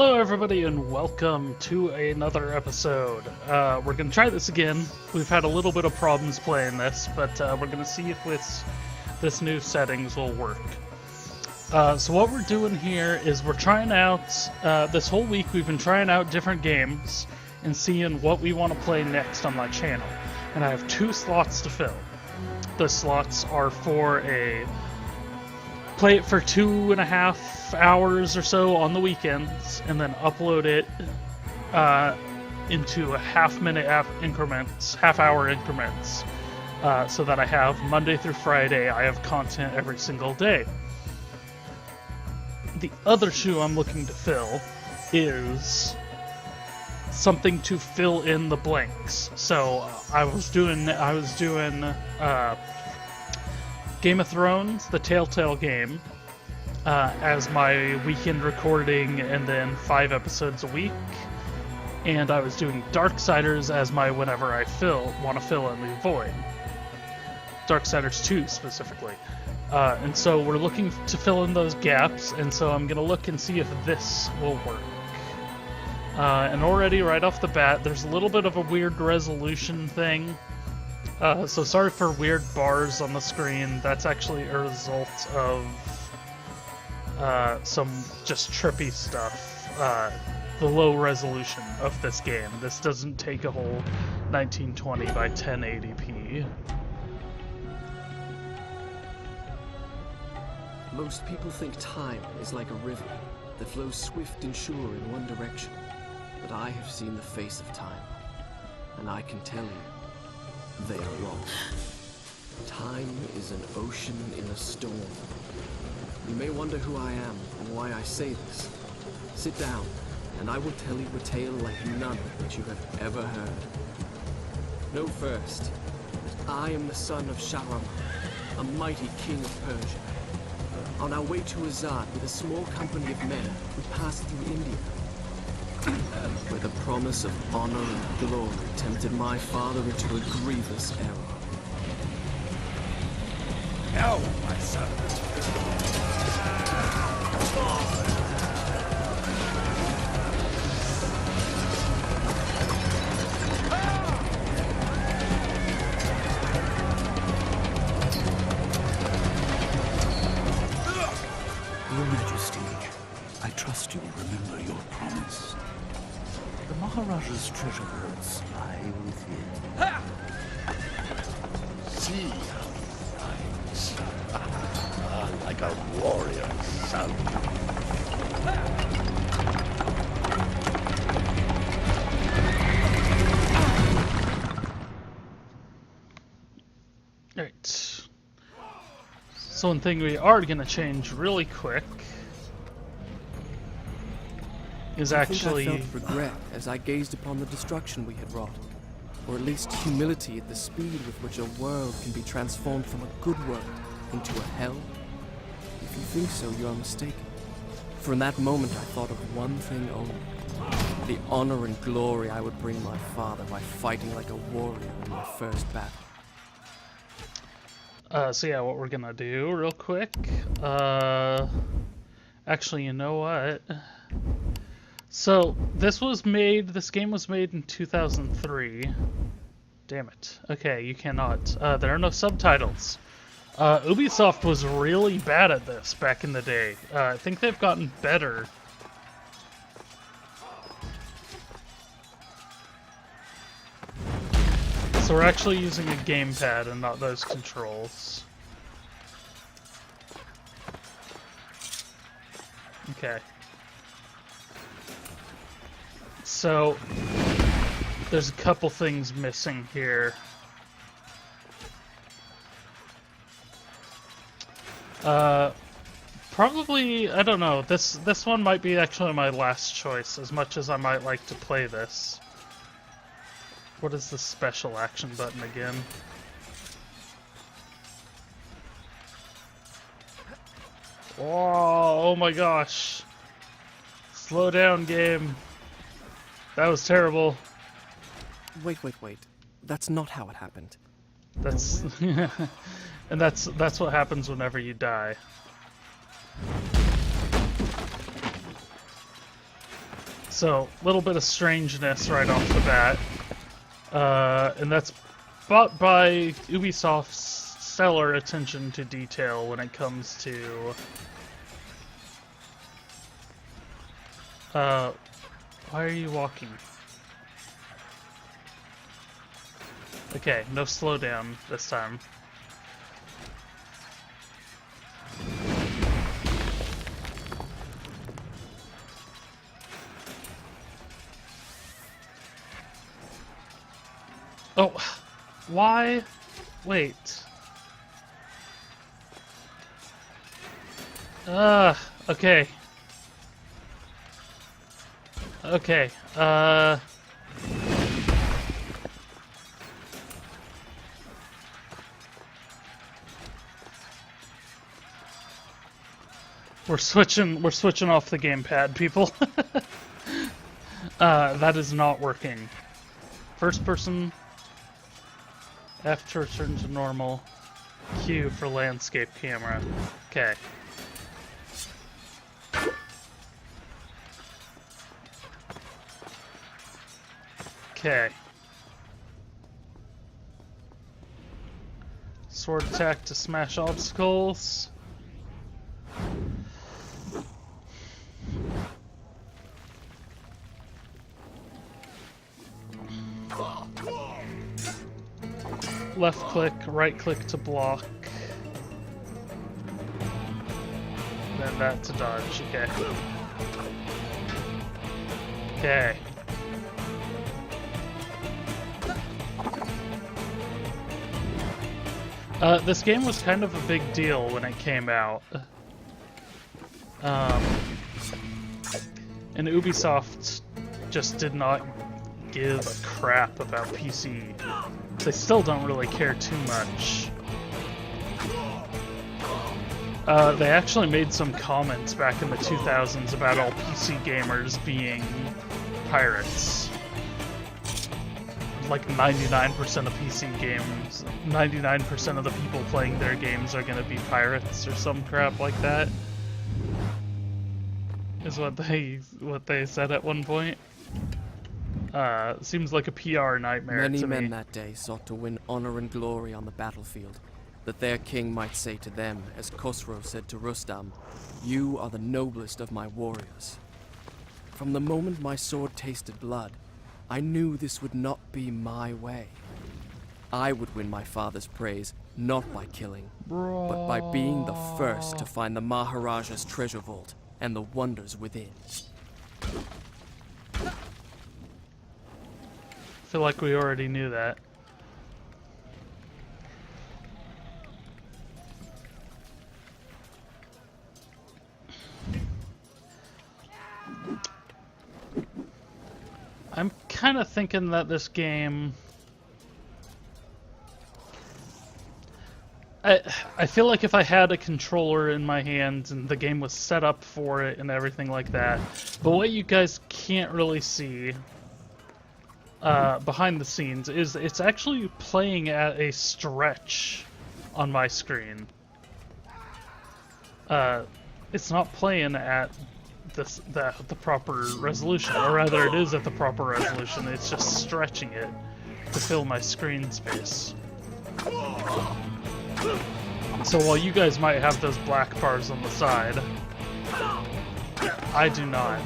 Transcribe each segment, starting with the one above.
Hello everybody and welcome to another episode. We're going to try this again. We've had a little bit of problems playing this, but we're going to see if this new settings will work. So what we're doing here is we're trying out, this whole week we've been trying out different games and seeing what we want to play next on my channel. And I have 2 slots to fill. The slots are for play it for 2.5 hours or so on the weekends, and then upload it into half-hour increments, so that I have Monday through Friday, I have content every single day. The other shoe I'm looking to fill is something to fill in the blanks. So I was doing Game of Thrones, the Telltale game, as my weekend recording, and then 5 episodes a week. And I was doing Darksiders as my whenever I want to fill in the void. Darksiders 2 specifically. And so we're looking to fill in those gaps, and so I'm going to look and see if this will work. And already, right off the bat, there's a little bit of a weird resolution thing. So sorry for weird bars on the screen. That's actually a result of some just trippy stuff. The low resolution of this game. This doesn't take a whole 1920 by 1080p. Most people think time is like a river that flows swift and sure in one direction. But I have seen the face of time, and I can tell you, they are wrong. Time is an ocean in a storm. You may wonder who I am and why I say this. Sit down, and I will tell you a tale like none that you have ever heard. Know first that I am the son of Shahram, a mighty king of Persia. On our way to Azad with a small company of men, we passed through India, where the promise of honor and glory tempted my father into a grievous error. No, my son. Your Majesty, I trust you will remember your promise. The Maharaja's treasure hoards lie within. See how he like a warrior son. Alright. So one thing we are going to change really quick is actually... I felt regret as I gazed upon the destruction we had wrought, or at least humility at the speed with which a world can be transformed from a good world into a hell. If you think so, you are mistaken. For in that moment I thought of one thing only: the honor and glory I would bring my father by fighting like a warrior in my first battle. So yeah, what we're gonna do real quick, actually, you know what? So this game was made in 2003. Damn it. Okay, you cannot. There are no subtitles. Ubisoft was really bad at this back in the day. I think they've gotten better. So we're actually using a gamepad and not those controls. Okay. So there's a couple things missing here. Probably, I don't know, this one might be actually my last choice, as much as I might like to play this. What is the special action button again? Whoa, oh my gosh. Slow down, game. That was terrible. Wait. That's not how it happened. That's and that's what happens whenever you die. So, a little bit of strangeness right off the bat. And that's brought by Ubisoft's stellar attention to detail when it comes to... why are you walking? Okay, no slowdown this time. Oh, why? Wait. Okay. Okay, we're switching off the gamepad, people. That is not working. First person, F to return to normal, Q for landscape camera. Okay. Okay. Sword attack to smash obstacles. Left click, right click to block. Then that to dodge, okay. Okay. This game was kind of a big deal when it came out. And Ubisoft just did not give a crap about PC. They still don't really care too much. They actually made some comments back in the 2000s about all PC gamers being pirates. Like 99% of PC games, 99% of the people playing their games are gonna be pirates or some crap like that. Is what they said at one point. Seems like a PR nightmare to me. Many men that day sought to win honor and glory on the battlefield, that their king might say to them, as Khosrow said to Rustam, "You are the noblest of my warriors." From the moment my sword tasted blood, I knew this would not be my way. I would win my father's praise, not by killing, but by being the first to find the Maharaja's treasure vault and the wonders within. I feel like we already knew that. I'm kind of thinking that this game... I feel like if I had a controller in my hands and the game was set up for it and everything like that, but what you guys can't really see behind the scenes is it's actually playing at a stretch on my screen. It's not playing at the proper resolution, or rather it is at the proper resolution, it's just stretching it to fill my screen space. So while you guys might have those black bars on the side, I do not.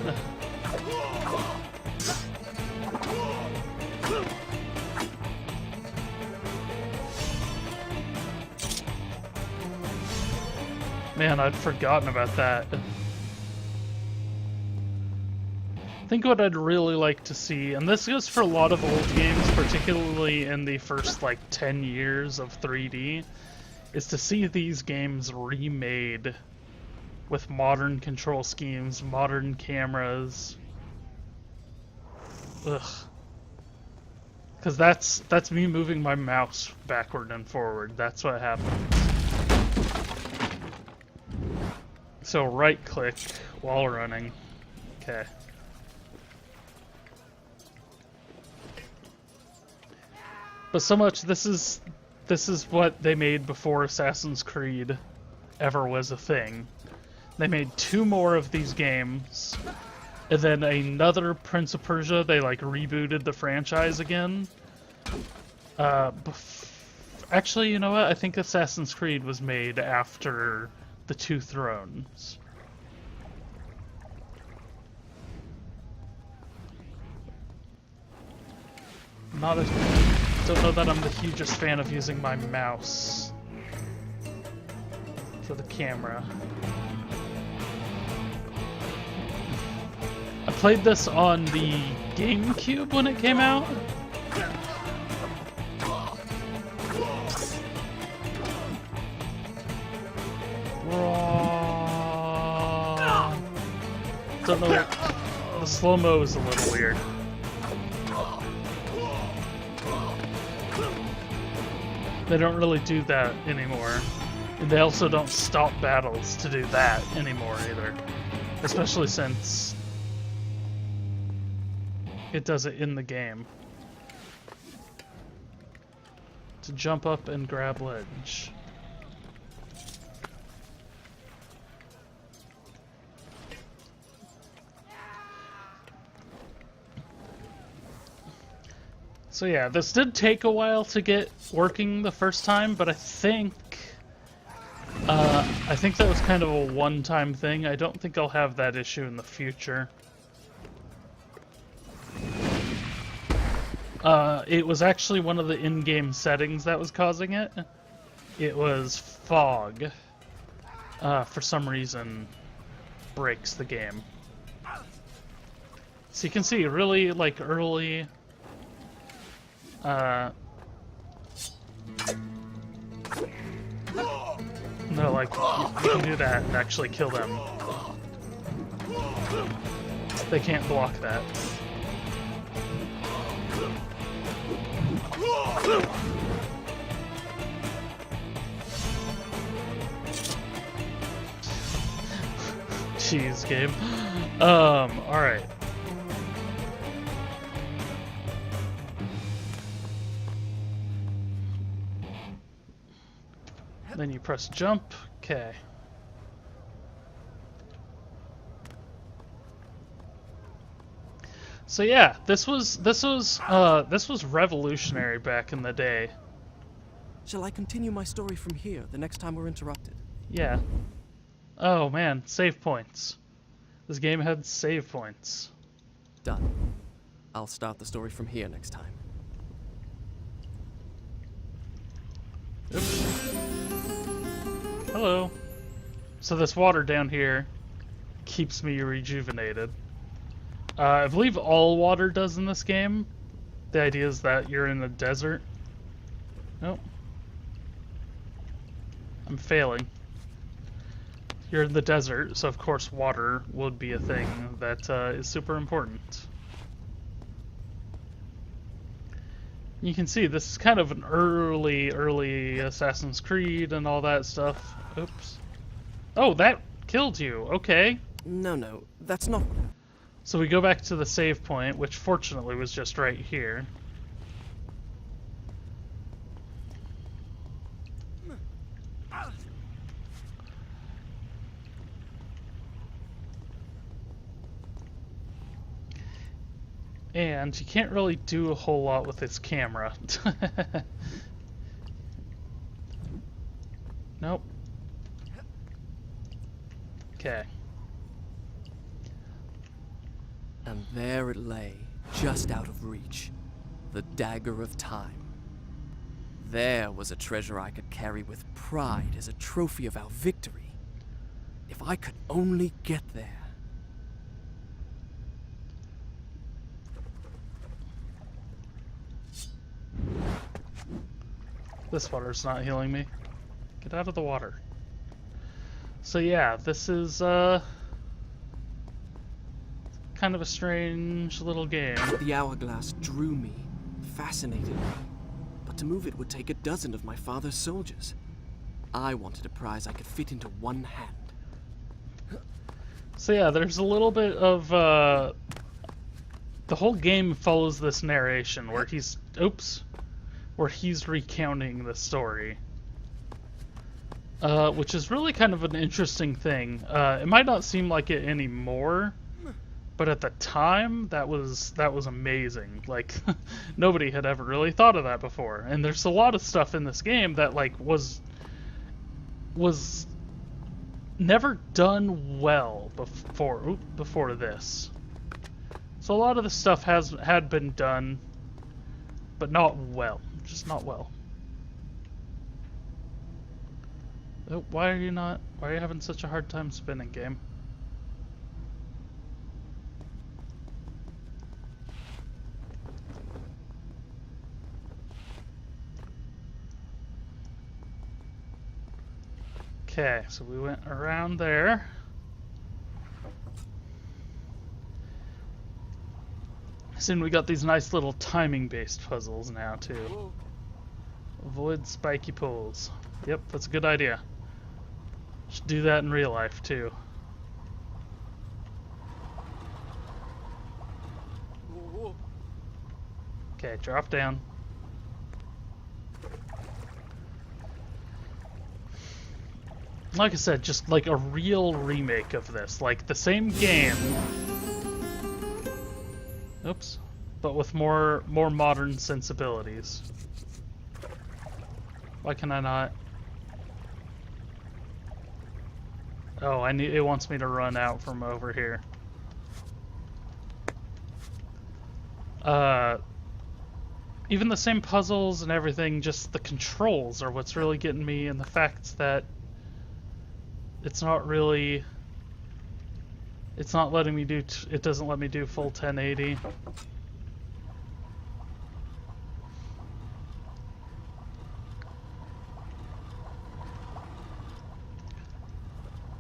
Man, I'd forgotten about that. I think what I'd really like to see, and this goes for a lot of old games, particularly in the first like 10 years of 3D, is to see these games remade with modern control schemes, modern cameras. Ugh. Because that's me moving my mouse backward and forward. That's what happens. So right click while running. Okay. But so much, this is what they made before Assassin's Creed ever was a thing. They made 2 more of these games, And then another Prince of Persia, they like rebooted the franchise again. Actually, you know what? I think Assassin's Creed was made after the Two Thrones. Don't know that I'm the hugest fan of using my mouse for the camera. I played this on the GameCube when it came out. Don't know. The slow-mo is a little weird. They don't really do that anymore. And they also don't stop battles to do that anymore either. Especially since it does it in the game. To jump up and grab ledge. So yeah, this did take a while to get working the first time, but I think that was kind of a one-time thing. I don't think I'll have that issue in the future. It was actually one of the in-game settings that was causing it. It was fog. For some reason, breaks the game. So you can see really like early. No, like, you can do that and actually kill them. They can't block that. Jeez, game. Alright. Then you press jump. Okay. So yeah, this was revolutionary back in the day. Shall I continue my story from here the next time we're interrupted? Yeah. Oh man, save points. This game had save points. Done. I'll start the story from here next time. Oops. Hello. So this water down here keeps me rejuvenated. I believe all water does in this game. The idea is that you're in a desert. Nope. I'm failing. You're in the desert, so of course water would be a thing that is super important. You can see this is kind of an early Assassin's Creed and all that stuff. Oops. Oh, that killed you. Okay. No, that's not. So we go back to the save point, which fortunately was just right here. And you can't really do a whole lot with this camera. Nope. Okay. And there it lay, just out of reach. The dagger of time. There was a treasure I could carry with pride as a trophy of our victory. If I could only get there. This water's not healing me. Get out of the water. So yeah, this is kind of a strange little game. The hourglass drew me, fascinated me. But to move it would take a dozen of my father's soldiers. I wanted a prize I could fit into one hand. So yeah, there's a little bit of the whole game follows this narration where he's recounting the story, which is really kind of an interesting thing. It might not seem like it anymore, But at the time, that was amazing. Like, nobody had ever really thought of that before. And there's a lot of stuff in this game that like was never done well before this. So a lot of the stuff had been done, but not well. Just not well. Oh, why are you having such a hard time spinning, game? Okay, so we went around there. Soon we got these nice little timing-based puzzles now, too. Avoid spiky poles. Yep, that's a good idea. Should do that in real life, too. Okay, drop down. Like I said, just like a real remake of this. Like the same game. Oops. But with more modern sensibilities. Why can I not? Oh, it wants me to run out from over here. Even the same puzzles and everything, just the controls are what's really getting me, and the fact that it's not letting me do, it doesn't let me do full 1080.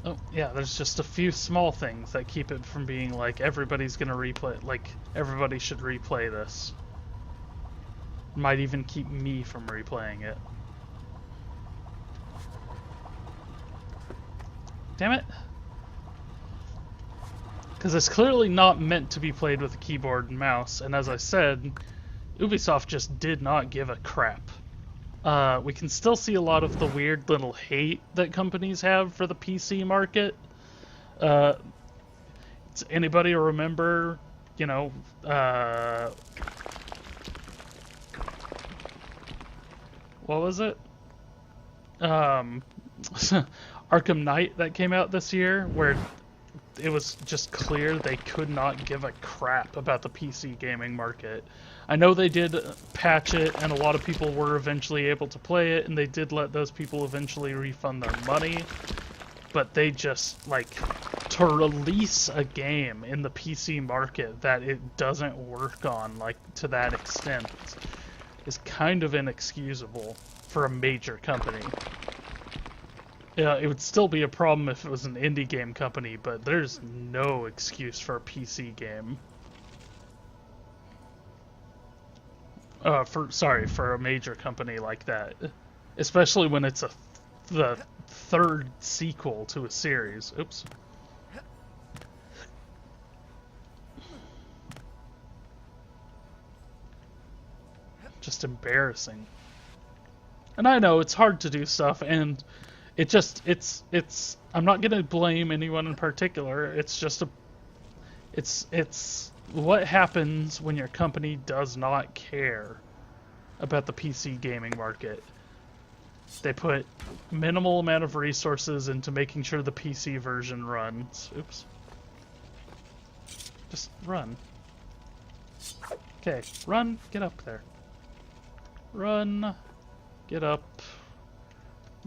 Oh, yeah, there's just a few small things that keep it from being like everybody's gonna replay, like everybody should replay this. Might even keep me from replaying it. Damn it. Because it's clearly not meant to be played with a keyboard and mouse, and as I said, Ubisoft just did not give a crap. We can still see a lot of the weird little hate that companies have for the PC market. Does anybody remember, you know, what was it? Arkham Knight that came out this year, where it was just clear they could not give a crap about the PC gaming market. I know they did patch it, and a lot of people were eventually able to play it, and they did let those people eventually refund their money, but they just, like, to release a game in the PC market that it doesn't work on, like, to that extent, is kind of inexcusable for a major company. Yeah, it would still be a problem if it was an indie game company, but there's no excuse for a PC game. For a major company like that. Especially when it's the third sequel to a series. Oops. Just embarrassing. And I know it's hard to do stuff, and it's I'm not gonna blame anyone in particular. It's just it's what happens when your company does not care about the PC gaming market. They put minimal amount of resources into making sure the PC version runs. Oops. Just run. Okay, run, get up there. Run, get up.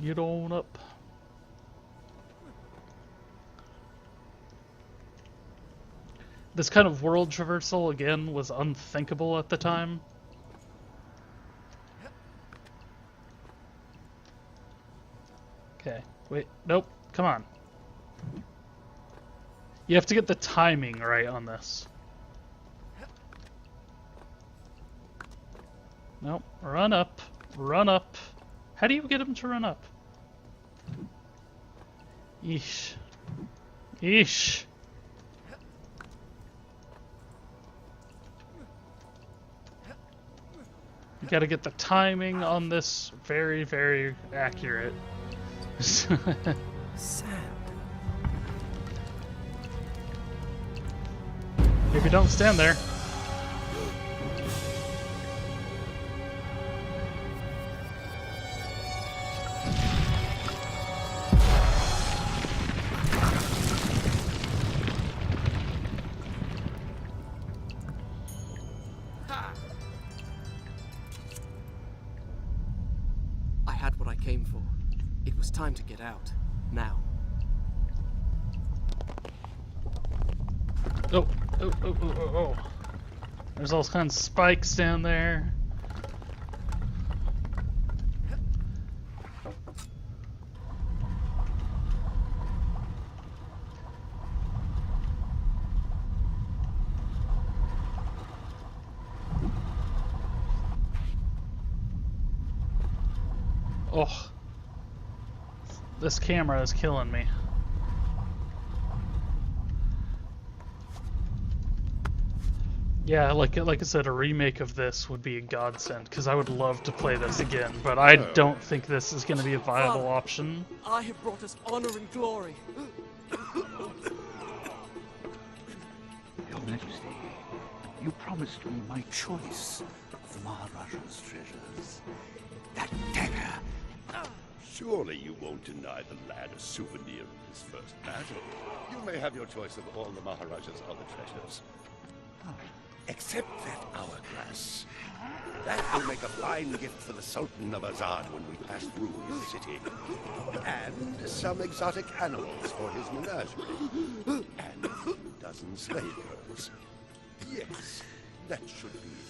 Get on up. This kind of world traversal, again, was unthinkable at the time. Okay, wait, nope, come on. You have to get the timing right on this. Nope, run up, run up. How do you get him to run up? Eesh. Eesh. You gotta get the timing on this very, very accurate. Sand. Maybe don't stand there. I had what I came for. It was time to get out. Now. Oh, oh, oh, oh, oh, oh. There's all kinds of spikes down there. Oh. This camera is killing me. Yeah, like I said, a remake of this would be a godsend, because I would love to play this again, but I don't think this is going to be a viable Father, option. I have brought us honor and glory. Your Majesty, you promised me my choice of the Maharaja's treasures. That dagger. Surely you won't deny the lad a souvenir of his first battle. You may have your choice of all the Maharaja's other treasures. Except that hourglass. That will make a fine gift for the Sultan of Azad when we pass through his city. And some exotic animals for his menagerie. And a few dozen slave girls. Yes, that should be enough.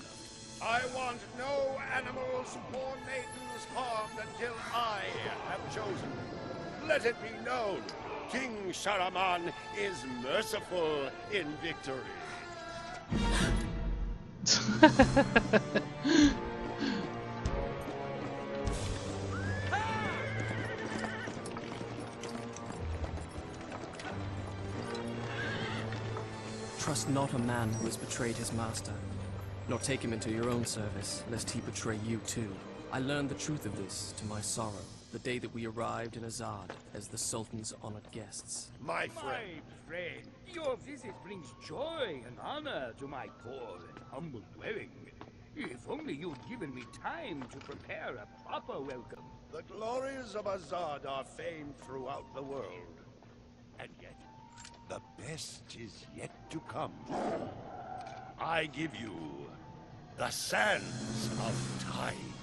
I want no animals or maidens harmed until I have chosen. Let it be known, King Sharaman is merciful in victory. Trust not a man who has betrayed his master, nor take him into your own service, lest he betray you too. I learned the truth of this to my sorrow, the day that we arrived in Azad as the Sultan's honored guests. My friend. My friend, your visit brings joy and honor to my poor and humble dwelling. If only you'd given me time to prepare a proper welcome. The glories of Azad are famed throughout the world. And yet, the best is yet to come. I give you the sands of time.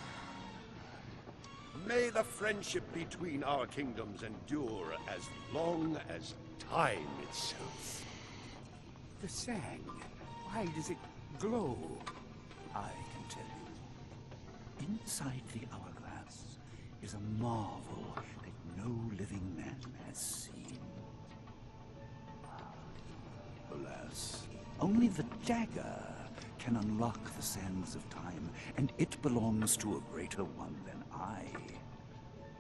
May the friendship between our kingdoms endure as long as time itself. The sand, why does it glow? I can tell you. Inside the hourglass is a marvel that no living man has seen. Alas, only the dagger can unlock the sands of time, and it belongs to a greater one than I.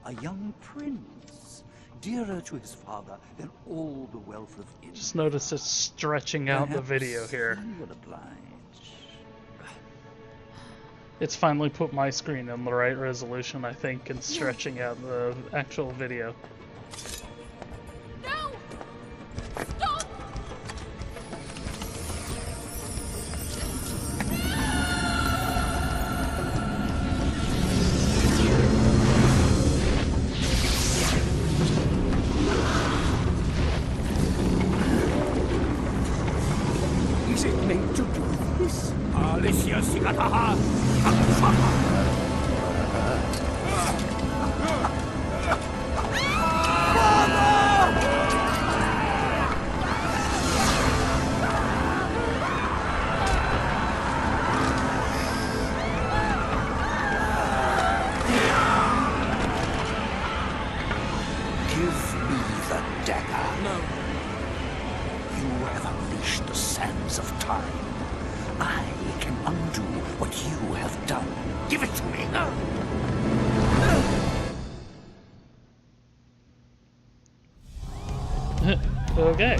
A young prince, dearer to his father than all the wealth of India. Just notice it's stretching out the video here. You will oblige. It's finally put my screen in the right resolution, I think, and stretching out the actual video. No! Stop! Is it meant to do this? Alicia Sigataha! Give me the dagger. No, You have unleashed the sands of time. I can undo what you have done. Give it to me. Okay.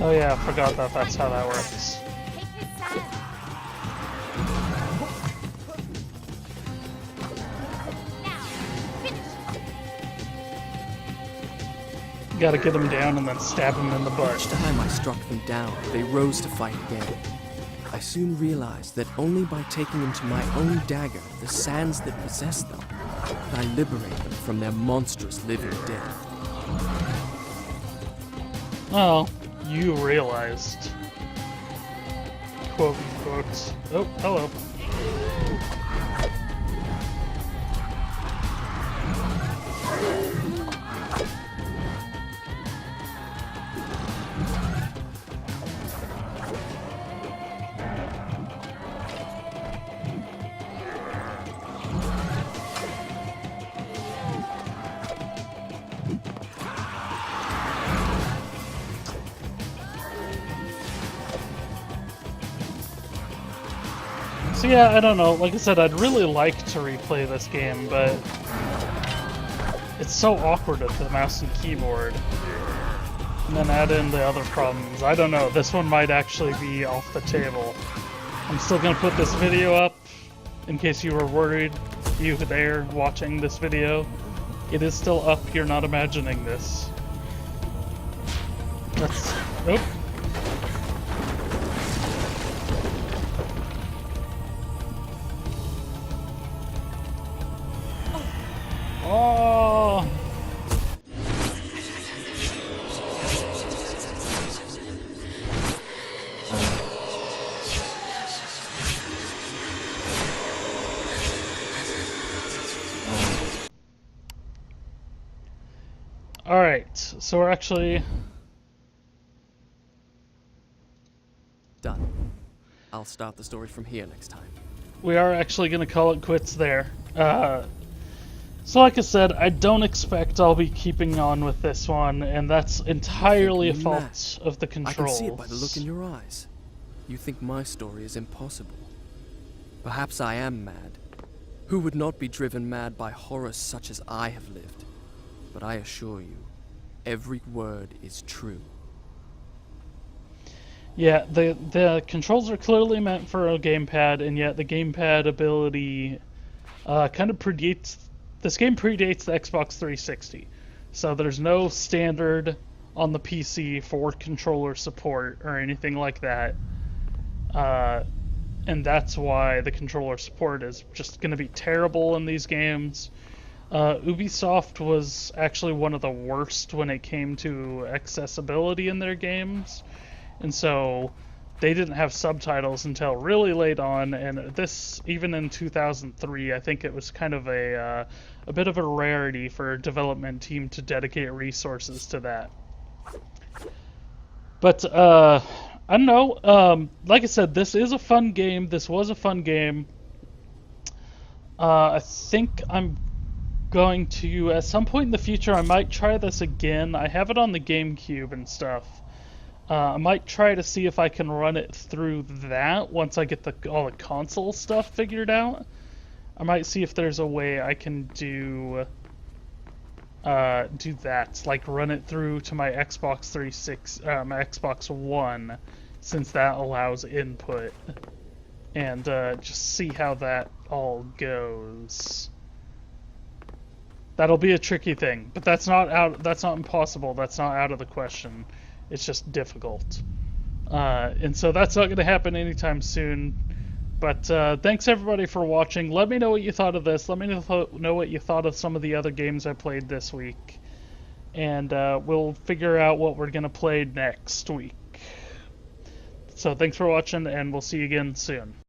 Oh yeah, I forgot that that's how that works. Take his sand. Now, finish. Gotta get him down and then stab him in the butt. Each time I struck them down, they rose to fight again. I soon realized that only by taking them to my own dagger, the sands that possess them, could I liberate them from their monstrous living death. Oh, you realized. Quote unquote. Oh, hello. So yeah, I don't know. Like I said, I'd really like to replay this game, but it's so awkward with the mouse and keyboard. And then add in the other problems. I don't know. This one might actually be off the table. I'm still gonna put this video up in case you were worried. You there watching this video, it is still up. You're not imagining this. That's. Nope. Oh! Alright, so we're actually... Done. I'll start the story from here next time. We are actually going to call it quits there. So like I said, I don't expect I'll be keeping on with this one, and that's entirely a fault of the I controls. can see it by the look in your eyes. You think my story is impossible. Perhaps I am mad. Who would not be driven mad by horrors such as I have lived? But I assure you, every word is true. Yeah, the controls are clearly meant for a gamepad, and yet the gamepad ability kind of predates... This game predates the Xbox 360, so there's no standard on the PC for controller support or anything like that. And that's why the controller support is just going to be terrible in these games. Ubisoft was actually one of the worst when it came to accessibility in their games, and so they didn't have subtitles until really late on, and this, even in 2003, I think it was kind of a bit of a rarity for a development team to dedicate resources to that. But, I don't know, like I said, this is a fun game, this was a fun game. I think I'm going to, at some point in the future, I might try this again. I have it on the GameCube and stuff. I might try to see if I can run it through that once I get all the console stuff figured out. I might see if there's a way I can do that, like run it through to my Xbox 360, my Xbox One, since that allows input, and just see how that all goes. That'll be a tricky thing, but that's not impossible. That's not out of the question. It's just difficult. And so that's not going to happen anytime soon. But thanks everybody for watching. Let me know what you thought of this. Let me know what you thought of some of the other games I played this week. And we'll figure out what we're going to play next week. So thanks for watching, and we'll see you again soon.